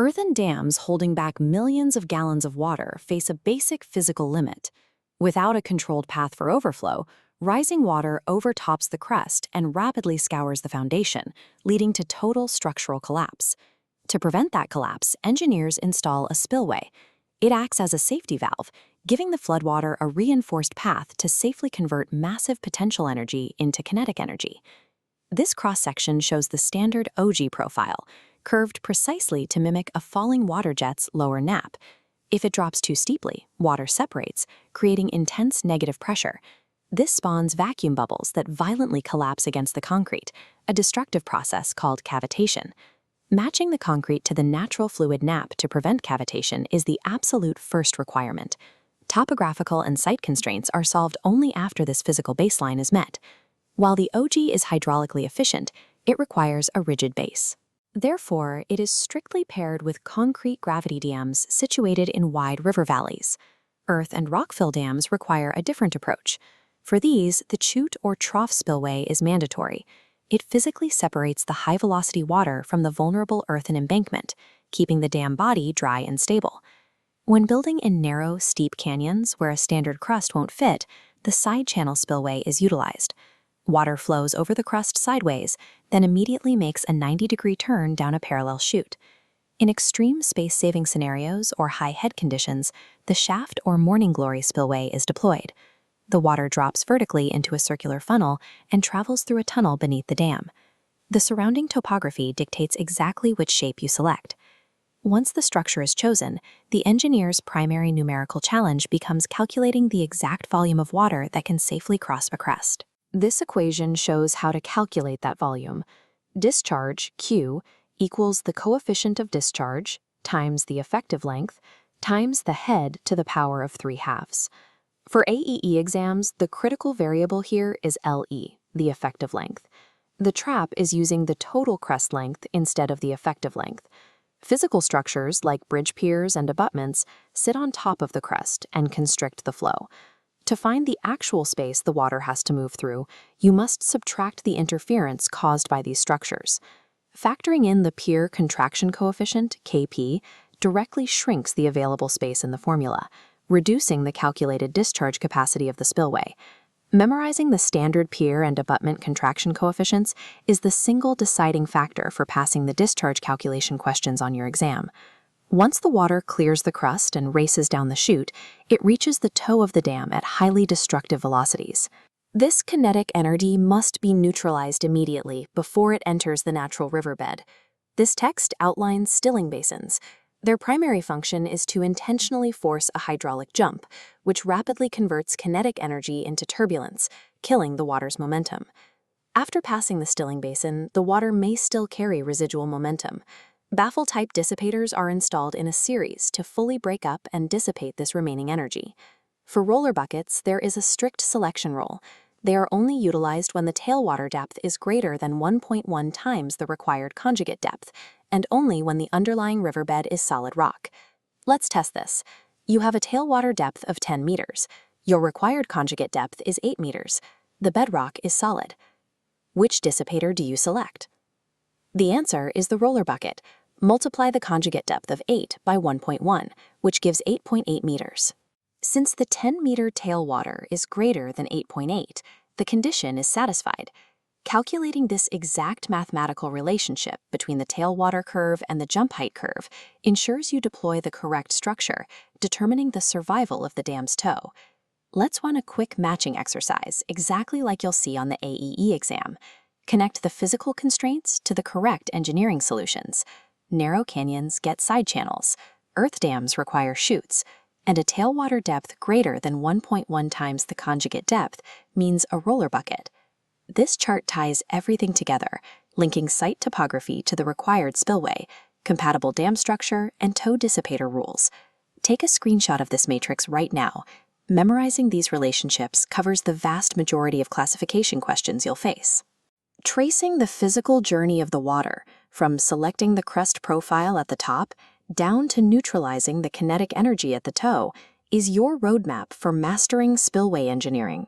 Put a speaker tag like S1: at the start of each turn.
S1: Earthen dams holding back millions of gallons of water face a basic physical limit. Without a controlled path for overflow, rising water overtops the crest and rapidly scours the foundation, leading to total structural collapse. To prevent that collapse, engineers install a spillway. It acts as a safety valve, giving the floodwater a reinforced path to safely convert massive potential energy into kinetic energy. This cross-section shows the standard Ogee profile, curved precisely to mimic a falling water jet's lower nap. If it drops too steeply, water separates, creating intense negative pressure. This spawns vacuum bubbles that violently collapse against the concrete, a destructive process called cavitation. Matching the concrete to the natural fluid nap to prevent cavitation is the absolute first requirement. Topographical and site constraints are solved only after this physical baseline is met. While the Ogee is hydraulically efficient, it requires a rigid base. Therefore, it is strictly paired with concrete gravity dams situated in wide river valleys. Earth and rockfill dams require a different approach. For these, the chute or trough spillway is mandatory. It physically separates the high-velocity water from the vulnerable earthen embankment, keeping the dam body dry and stable. When building in narrow, steep canyons where a standard crust won't fit, the side channel spillway is utilized. Water flows over the crust sideways, then immediately makes a 90-degree turn down a parallel chute. In extreme space-saving scenarios or high head conditions, the shaft or morning glory spillway is deployed. The water drops vertically into a circular funnel and travels through a tunnel beneath the dam. The surrounding topography dictates exactly which shape you select. Once the structure is chosen, the engineer's primary numerical challenge becomes calculating the exact volume of water that can safely cross a crest. This equation shows how to calculate that volume. Discharge, Q, equals the coefficient of discharge times the effective length times the head to the power of 3/2. For AEE exams, the critical variable here is LE, the effective length. The trap is using the total crest length instead of the effective length. Physical structures like bridge piers and abutments sit on top of the crest and constrict the flow. To find the actual space the water has to move through, you must subtract the interference caused by these structures. Factoring in the pier contraction coefficient, Kp, directly shrinks the available space in the formula, reducing the calculated discharge capacity of the spillway. Memorizing the standard pier and abutment contraction coefficients is the single deciding factor for passing the discharge calculation questions on your exam. Once the water clears the crust and races down the chute, it reaches the toe of the dam at highly destructive velocities. This kinetic energy must be neutralized immediately before it enters the natural riverbed. This text outlines stilling basins. Their primary function is to intentionally force a hydraulic jump, which rapidly converts kinetic energy into turbulence, killing the water's momentum. After passing the stilling basin, the water may still carry residual momentum. Baffle-type dissipators are installed in a series to fully break up and dissipate this remaining energy. For roller buckets, there is a strict selection rule. They are only utilized when the tailwater depth is greater than 1.1 times the required conjugate depth, and only when the underlying riverbed is solid rock. Let's test this. You have a tailwater depth of 10 meters. Your required conjugate depth is 8 meters. The bedrock is solid. Which dissipator do you select? The answer is the roller bucket. Multiply the conjugate depth of 8 by 1.1, which gives 8.8 meters. Since the 10-meter tailwater is greater than 8.8, the condition is satisfied. Calculating this exact mathematical relationship between the tailwater curve and the jump height curve ensures you deploy the correct structure, determining the survival of the dam's toe. Let's run a quick matching exercise, exactly like you'll see on the AEE exam. Connect the physical constraints to the correct engineering solutions. Narrow canyons get side channels, earth dams require chutes, and a tailwater depth greater than 1.1 times the conjugate depth means a roller bucket. This chart ties everything together, linking site topography to the required spillway, compatible dam structure, and toe dissipator rules. Take a screenshot of this matrix right now. Memorizing these relationships covers the vast majority of classification questions you'll face. Tracing the physical journey of the water, from selecting the crest profile at the top down to neutralizing the kinetic energy at the toe, is your roadmap for mastering spillway engineering.